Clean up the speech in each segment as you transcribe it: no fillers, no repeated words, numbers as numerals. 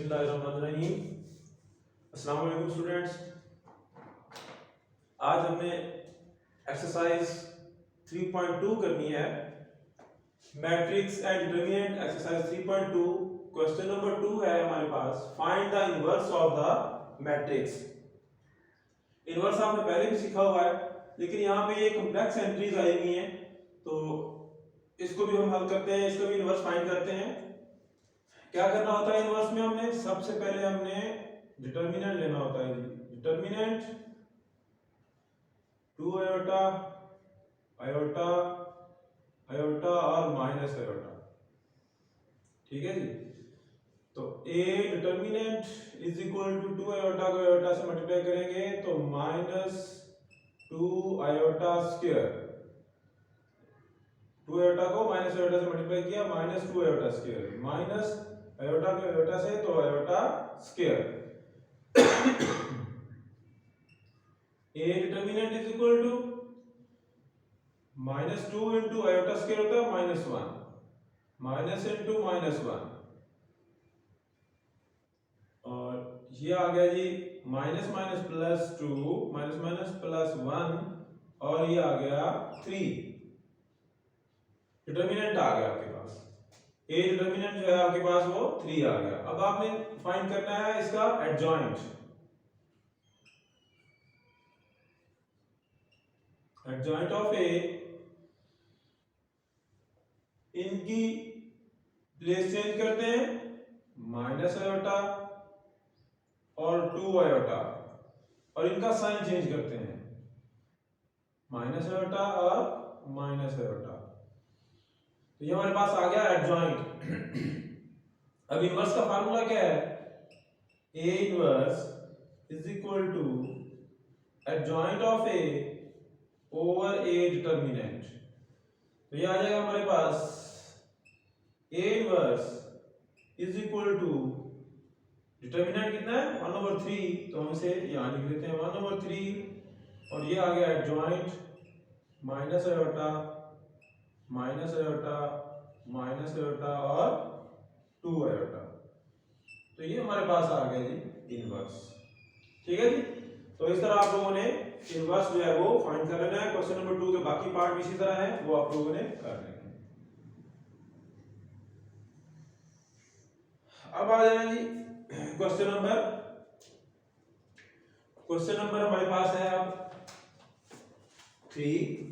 बिस्मिल्लाहिर्रहमानिर्रहीम। अस्सलाम वालेकुम स्टूडेंट्स। आज हमने एक्सरसाइज 3.2 करनी है, matrix and determinant. Exercise 3.2 question number 2 है हमारे पास, find the inverse of the matrix. Inverse आपने पहले भी सीखा हुआ है, लेकिन यहाँ पे ये कॉम्प्लेक्स एंट्रीज आई हुई हैं, तो इसको भी हम हल करते हैं, इसका भी इनवर्स फाइंड करते हैं। क्या करना होता है इनवर्स में? हमने सबसे पहले हमने डिटरमिनेंट लेना होता है। डिटरमिनेंट 2 आयोटा, आयोटा, आयोटा और माइनस आयोटा। ठीक है जी। तो A determinant is equal to 2 iota को आयोटा से मल्टीप्लाई करेंगे तो -2 आयोटा स्क्वायर। 2 आयोटा को माइनस आयोटा से मल्टीप्लाई किया, -2 आयोटा स्क्वायर, माइनस आयोटा को आयोटा से तो iota square. A determinant is equal to -2 into iota square होता है -1, माइनस इंटू -1, और ये आ गया जी minus minus plus 2, minus minus plus 1, और ये आ गया 3। डिटरमिनेंट आ गया आपके पास, ए डिटरमिनेंट जो है आपके पास वो 3 आ गया। अब आपने फाइंड करना है इसका एडजॉइंट। एडजॉइंट ऑफ ए, इनकी प्लेस चेंज करते हैं, माइनस आयोटा और 2 आयोटा, और इनका साइन चेंज करते हैं, माइनस आयोटा और माइनस आयोटा। तो ये हमारे पास आ गया एडजॉइंट। अब इनवर्स का फार्मूला क्या है? A inverse is equal to adjoint of A over A determinant. तो ये आ जाएगा हमारे पास A inverse is equal to determinant कितना है 1/3, तो हम इसे यहां लिख लेते हैं 1/3, और ये आ गया adjoint minus iota, minus iota, minus iota और 2 आयोटा। तो ये हमारे पास आ गया जी इनवर्स। ठीक है जी। तो इस तरह आप लोगों ने इनवर्स जो है वो फाइंड कर लेना है। क्वेश्चन नंबर 2 के बाकी पार्ट भी इसी तरह है, वो आप लोगों ने कर लेना है। अब आ जाए जी क्वेश्चन नंबर हमारे पास है अब 3।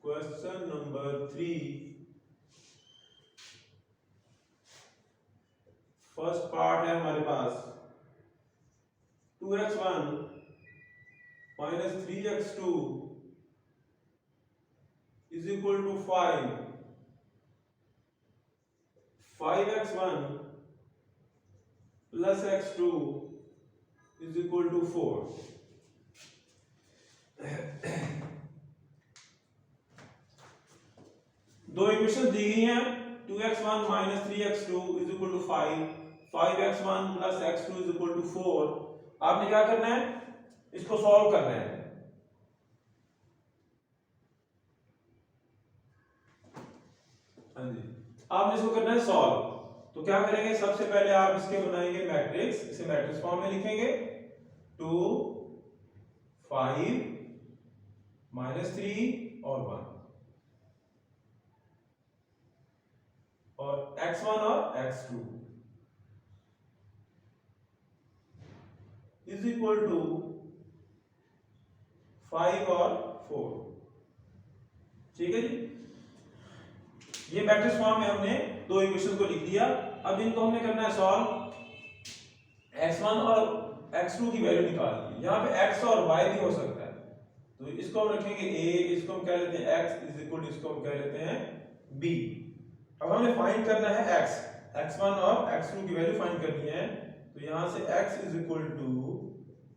क्वेश्चन नंबर 3, फर्स्ट पार्ट है हमारे पास 2x1 minus 3x2 is equal to 5, 5x1 plus x2 is equal to 4। दो इक्वेशन दी गई हैं, 2x1 minus 3x2 is equal to 5, 5x1 plus x2 is equal to 4। आपने क्या करना है? इसको सॉल्व करना है। हाँ जी, आपने इसको करना है सॉल्व। तो क्या करेंगे? सबसे पहले आप इसके बनाएंगे मैट्रिक्स, इसे मैट्रिक्स फॉर्म में लिखेंगे 2 5 -3 और 1, और x1 और x2 इज इक्वल टू 5 और 4। ठीक है जी। ये मैट्रिक्स फॉर्म में हमने दो इक्वेशन को लिख दिया। अब इनको हमने करना है सॉल्व। x1 और x2 की वैल्यू निकालनी है। यहाँ पे x और y भी हो सकता है, तो इसको हम रखेंगे a, इसको हम कह लेते हैं x इज इक्वल टू, इसको हम कह लेते हैं b। अब हमने फाइंड करना है x, x1 और x2 की वैल्यू फाइंड करनी है। तो यहां से x is equal to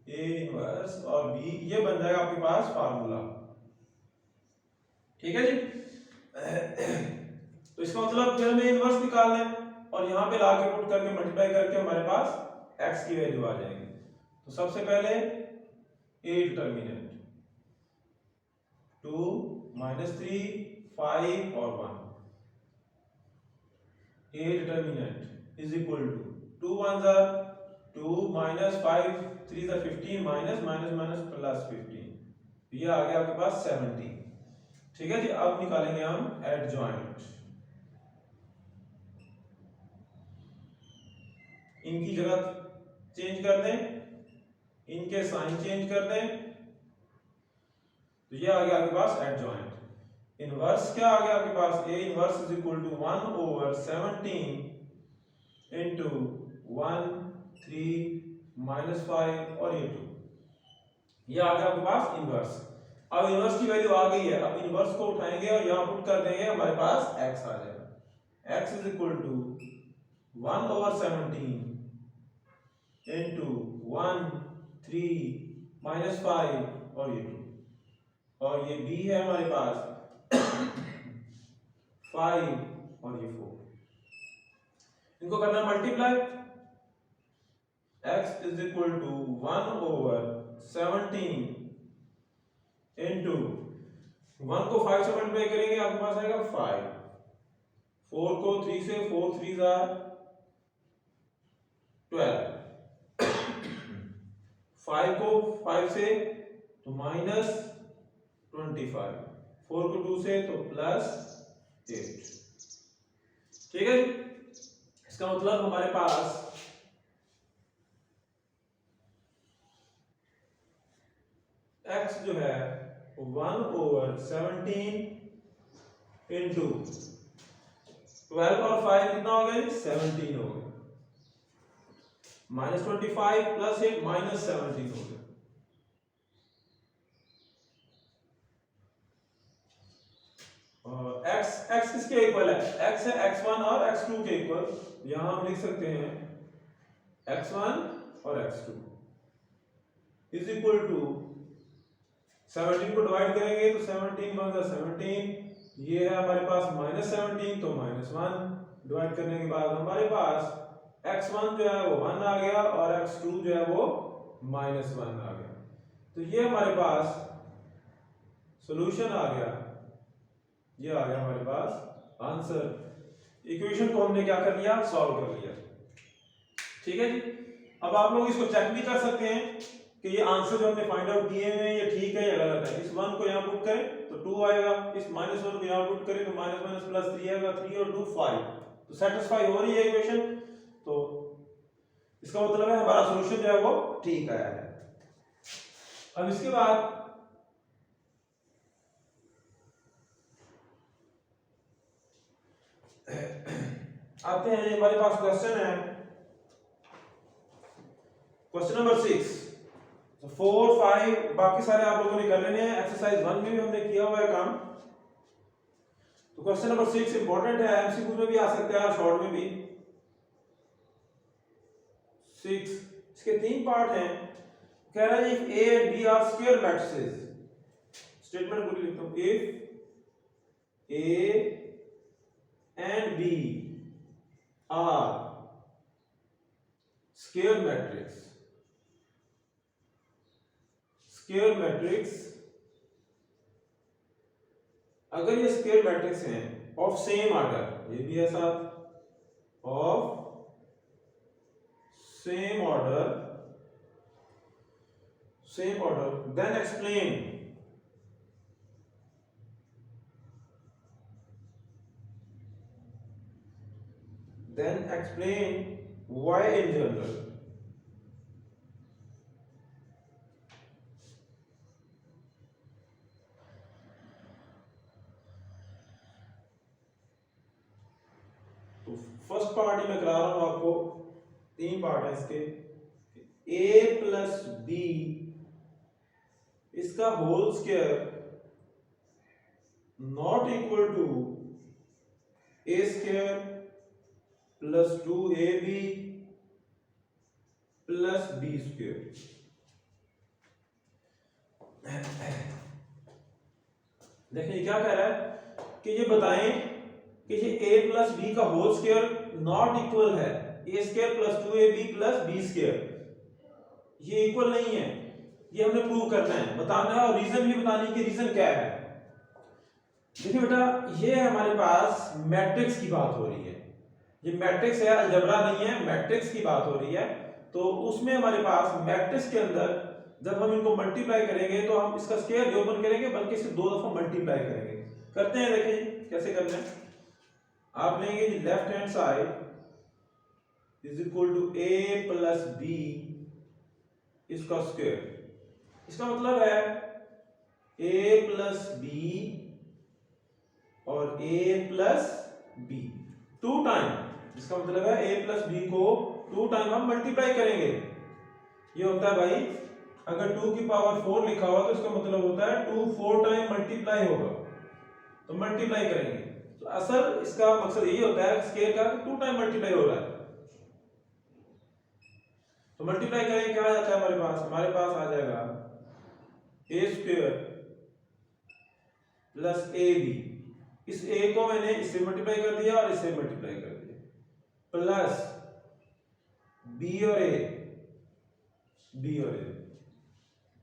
a inverse और b, ये बन जाएगा आपके पास फार्मूला। ठीक है जी। तो इसका मतलब फिर हमें इनवर्स निकालना है, और यहां पे ला के पुट करके मल्टीप्लाई करके हमारे पास x की वैल्यू आ जाएगी। तो सबसे पहले a डिटरमिनेंट 2 -3 5 और 1, A determinant is equal to 2 1s are 2 minus 5 3 are 15 minus minus minus plus 15, ये आ गया आपके पास 70। ठीक है जी, अब निकालेंगे हम एडजॉइंट। इनकी जगह चेंज कर दें, इनके साइन चेंज कर दें, तो ये आ गया आपके पास एडजॉइंट। इनवर्स क्या आ गया आपके पास, A inverse is equal to 1 over 17 into 1 3 minus 5 और ये 2, ये आ गया आपके पास इनवर्स। अब इनवर्स की वैल्यू आ गई है, अब इनवर्स को उठाएंगे और यहां पुट कर देंगे, हमारे पास x आ जाएगा। x is equal to 1 over 17 into 1 3 minus 5 और ये 2, और ये b है हमारे पास 5 और ये 4, इनको करना multiply. x is equal to 1 over 17 into 1 को 5 से मल्टीप्लाई करेंगे, आपके पास आएगा 5, 4 को 3 से, 4 3 are 12, 5 को 5 से तो माइनस 25, 4 को 2 से तो प्लस 8। ठीक है, इसका मतलब हमारे पास x जो है 1 ओवर 17 इंटू 12 और 5 कितना हो गया, 17 हो गया, माइनस 25 प्लस 8 माइनस 17 हो गया। और x किसके इक्वल है, x है x1 और x2 के इक्वल, यहां हम लिख सकते हैं x1 और x2 इज इक्वल टू 17 को डिवाइड करेंगे तो 17 1 17, ये है हमारे पास माइनस 17 तो माइनस 1, डिवाइड करने के बाद हमारे पास x1 जो है वो 1 आ गया और x2 जो है वो माइनस 1 आ गया। तो ये हमारे पास सॉल्यूशन आ गया, ये आ गया हमारे पास आंसर। इक्वेशन को हमने क्या कर लिया, सॉल्व कर लिया। ठीक है जी, अब आप लोग इसको चेक भी कर सकते हैं कि ये आंसर जो हमने फाइंड आउट किए हैं ये ठीक है या गलत है। इस 1 को यहाँ पुट करें तो 2 आएगा, इस माइनस 1 को यहाँ पुट करें तो माइनस माइनस प्लस 3 आएगा, 3 और 2 5, तो सेटिस्फाई हो रही है इक्वेशन, तो इसका मतलब है हमारा सॉल्यूशन जो है वो ठीक आया है। अब इसके बाद आते हैं, ये हमारे पास क्वेश्चन है, क्वेश्चन नंबर 6। 4 5 बाकी सारे आप लोगों ने कर लेने हैं, एक्सरसाइज 1 में भी हमने किया हुआ है काम। तो क्वेश्चन नंबर 6 इंपॉर्टेंट है, एमसीक्यू में भी आ सकता है और शॉर्ट में भी। 6 इसके 3 पार्ट हैं। कह रहा है if a and b are square matrices, statement पूरी लिखता हूं, if a and b are square matrix, square matrix, अगर ये स्क्वायर मैट्रिक्स हैं ऑफ सेम ऑर्डर, ये भी है साथ of same order, then explain why in general। तो फर्स्ट पार्ट ही मैं करा रहा हूं आपको, 3 पार्ट है इसके। a प्लस b इसका whole square not equal to a square plus 2ab plus b square. देखिए क्या कह रहा है कि ये बताएं कि ये a प्लस b का होल स्क्वायर नॉट इक्वल है a square plus 2ab plus b square, ये इक्वल नहीं है, ये हमने प्रूव करना है, बताना है और रीजन भी बतानी है कि रीजन क्या है। देखिए बेटा, ये हमारे पास मैट्रिक्स की बात हो रही है, ये मैट्रिक्स है, अलजेब्रा नहीं है, मैट्रिक्स की बात हो रही है। तो उसमें हमारे पास मैट्रिक्स के अंदर जब हम इनको मल्टीप्लाई करेंगे तो हम इसका स्क्वायर नहीं ओपन करेंगे बल्कि इसे 2 दफा मल्टीप्लाई करेंगे। करते हैं, देखिए कैसे करना है। आप लेंगे left hand side is equal to a plus b इसका स्क्वायर। इसका मतलब है a प्लस बी और a प्लस बी 2 टाइम। इसका मतलब है a प्लस बी को 2 टाइम हम मल्टीप्लाई करेंगे। ये होता है भाई, अगर 2 की पावर 4 लिखा हुआ तो इसका मतलब होता है 2 4 टाइम मल्टीप्लाई होगा, तो मल्टीप्लाई करेंगे। तो असल इसका मकसद यही होता है स्क्वायर का 2 टाइम मल्टीप्लाई हो रहा है। तो मल्टीप्लाई करेंगे, क्या आ जाता है हमारे पास आ जाएगा a square plus a b. इस a को मैंने इससे मल्टीप्लाई कर दिया और इससे मल्टीप्लाई कर दिया, प्लस b और a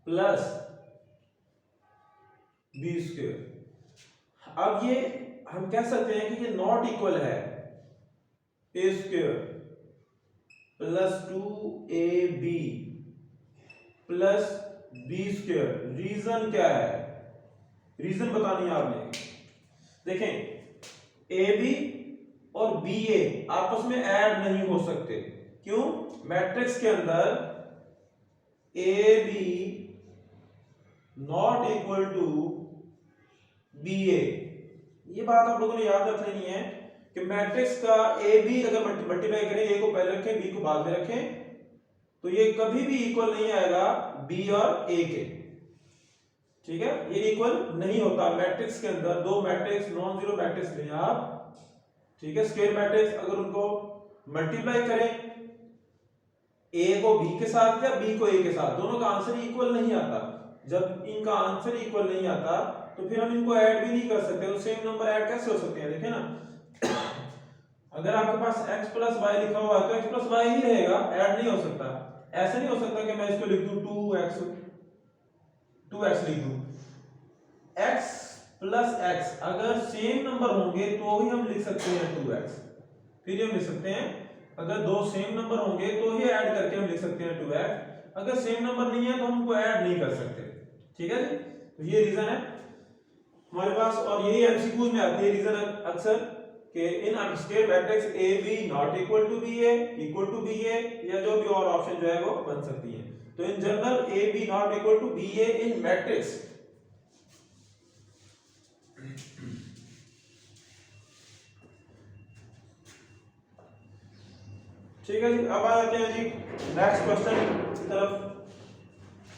प्लस b स्क्वायर। अब ये हम कह सकते हैं कि ये नॉट इक्वल है a square plus 2ab plus b square. Reason क्या है, रीजन बतानी है आपने। देखें ab और ba आपस में ऐड नहीं हो सकते। क्यों? मैट्रिक्स के अंदर ab not equal to ba। ये बात आप लोगों ने याद रख लेनी है कि मैट्रिक्स का ए बी अगर मल्टीप्लाई करें, ए को पहले रखें बी को बाद में रखें, तो ये कभी भी इक्वल नहीं आएगा बी और ए के। ठीक है, ये इक्वल नहीं होता मैट्रिक्स के अंदर। 2 मैट्रिक्स नॉन जीरो मैट्रिक्स लें आप, ठीक है, स्क्वायर मैट्रिक्स, अगर उनको मल्टीप्लाई करें ए को बी के साथ या बी को ए के साथ, दोनों का आंसर इक्वल नहीं आता। जब इनका आंसर इक्वल नहीं आता तो फिर हम इनको ऐड भी नहीं कर सकते। तो सेम नंबर ऐड कैसे हो सकते हैं, देखिए ना, अगर आपके पास x प्लस वाई लिखा हुआ है तो x प्लस वाई ही रहेगा, ऐड नहीं हो सकता। ऐसे नहीं हो सकता कि मैं इसको लिख दूं 2x लिख दूं। x प्लस x अगर सेम नंबर होंगे तो ही हम लिख सकते हैं 2x। फिर हम लिख सकते हैं अगर 2 सेम नंबर होंगे तो ही ऐड करके हम लिख सकते हैं 2x। अगर सेम नंबर नहीं है तो हम उनको ऐड नहीं कर सकते। ठीक है जी, तो ये रीजन है हमारे पास, और यही एमसीक्यूज में आती है रीजन अक्सर कि in square matrix A B not equal to B A, equal to B A, या जो भी और ऑप्शन जो है वो बन सकती है। तो in general a B not equal to B a in matrix. ठीक है जी, अब आ जाते हैं जी नेक्स्ट क्वेश्चन की तरफ।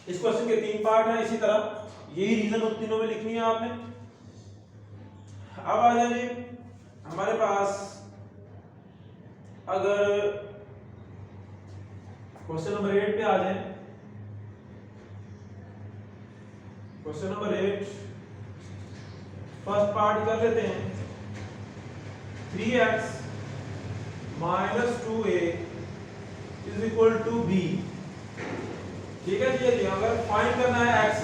इस क्वेश्चन के 3 पार्ट हैं, इसी तरह यही रीजन उन तीनों में लिखनी है आपने। अब आ जाए जी हमारे पास, अगर क्वेश्चन नंबर 8 पे आ जाए। क्वेश्चन नंबर 8 फर्स्ट पार्ट कर लेते हैं। 3x minus 2a is equal to b। ठीक है जी, ये अगर फाइंड करना है x,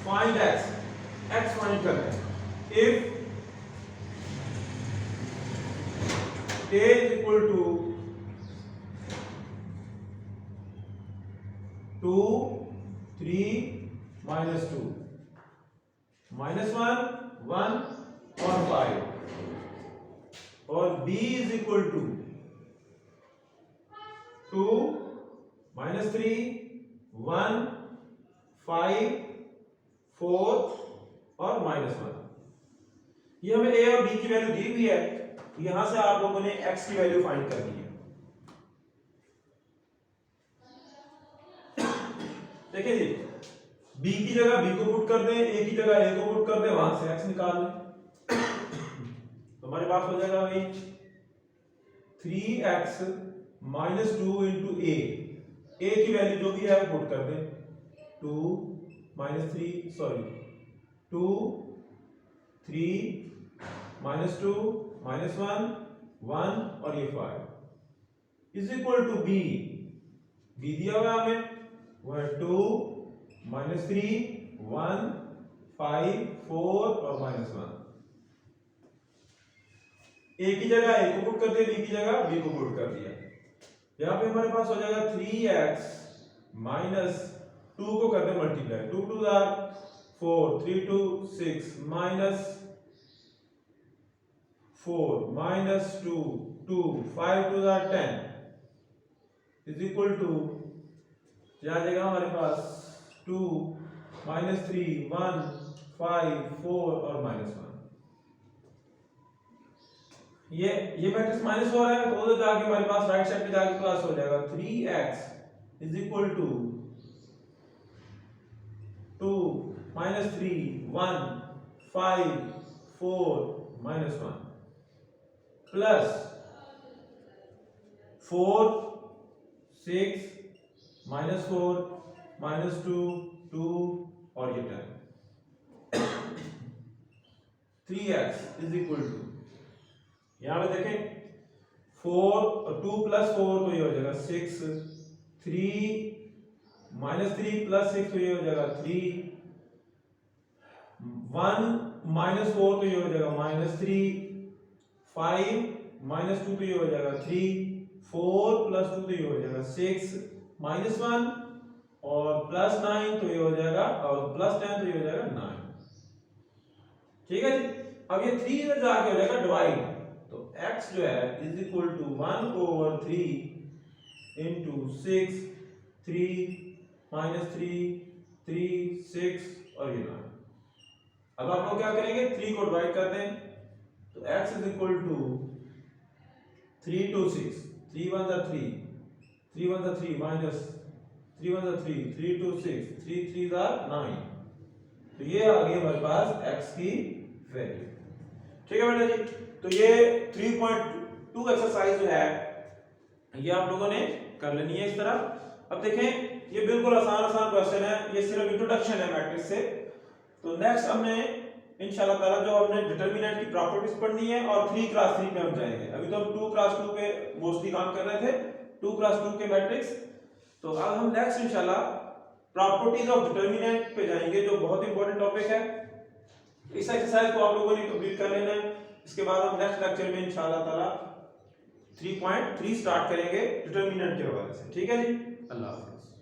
फाइंड x फाइंड करना है। If a is equal to 2 3 minus 2 minus 1 1 और 5, और b is equal to 2 minus 3 1 5 4 और minus 1। ये हमें a और b की वैल्यू दी हुई है, यहां से आप लोगों ने x की वैल्यू फाइंड करनी है। देखिए जी, b की जगह b को पुट कर दें, a की जगह a को पुट कर दें, वहां से x निकाल लें, तो हमारे पास हो जाएगा भाई 3x माइनस 2 इंटू a की वैल्यू जो भी है वो पुट कर दें, 2 माइनस 3 सॉरी 2 3 माइनस 2 माइनस 1 1 और ये 5 इज इक्वल टू b दिया हुआ हमें, वो है 2 माइनस 3 1 5 4 और माइनस 1। ए की जगह ए को पुट कर दिया, बी की जगह बी को पुट कर दिया। यहाँ पे हमारे पास हो जाएगा 3x माइनस 2 को कर दे multiply, 2 2 are 4, 3 2 6 minus 4 minus 2 2 5 2 are 10 is equal to, क्या जाएगा हमारे पास 2 माइनस 3 1 5 4 और माइनस 1। ये मैट्रिक्स माइनस हो रहा है तो उधर जाके हमारे पास राइट साइड पे जाके प्लस हो जाएगा। 3x is equal to 2 minus 3 1 5 4 minus 1 plus 4 6 minus 4 minus 2 2 और ये 10। 3x इज इक्वल टू, यहां पे देखें 4 और 2 प्लस 4 तो ये हो जाएगा 6, 3 माइनस 3 प्लस 6 तो ये हो जाएगा 3, 1 माइनस 4 तो ये हो जाएगा माइनस 3, 5 माइनस 2 तो ये हो जाएगा 3, 4 प्लस 2 तो ये हो जाएगा 6 माइनस 1 और प्लस 9 तो ये हो जाएगा, और प्लस 10 तो ये हो जाएगा 9। ठीक है जी। अब ये 3 इधर जाके हो जाएगा डिवाइड, तो x जो है is equal to 1/3 into 6 3 minus 3 3 6 और ये 9। अब आप लोग क्या करेंगे, 3 को डिवाइड कर दें तो x is equal to 3 2 6 3 1 3 3 1 3 minus 3 1 3 3 2 6 3 3 9। तो ये आ गई हमारे पास x की वैल्यू। ठीक है बेटा जी। तो ये 3.2 एक्सरसाइज जो है ये आप लोगों ने कर लेनी है इस तरह। अब देखें ये बिल्कुल आसान क्वेश्चन है, ये सिर्फ इंट्रोडक्शन है मैट्रिक्स से। तो नेक्स्ट हमने इंशाल्लाह ताला जो हमने डिटरमिनेंट की प्रॉपर्टीज पढ़नी है और 3 क्रॉस 3 पे हम जाएंगे। अभी तो हम 2 क्रॉस 2 पे मोस्टली काम कर रहे थे, 2 क्रॉस 2 के मैट्रिक्स। तो अब हम नेक्स्ट इंशाल्लाह प्रॉपर्टीज ऑफ डिटरमिनेंट पे जाएंगे जो बहुत इंपॉर्टेंट टॉपिक है। इस एक्सरसाइज को आप लोगों ने कंप्लीट कर लेना है। इसके बाद हम नेक्स्ट लेक्चर में इंशाल्लाह ताला 3.3 स्टार्ट करेंगे डिटरमिनेंट के हवाले से। ठीक है जी, अल्लाह हाफिज़।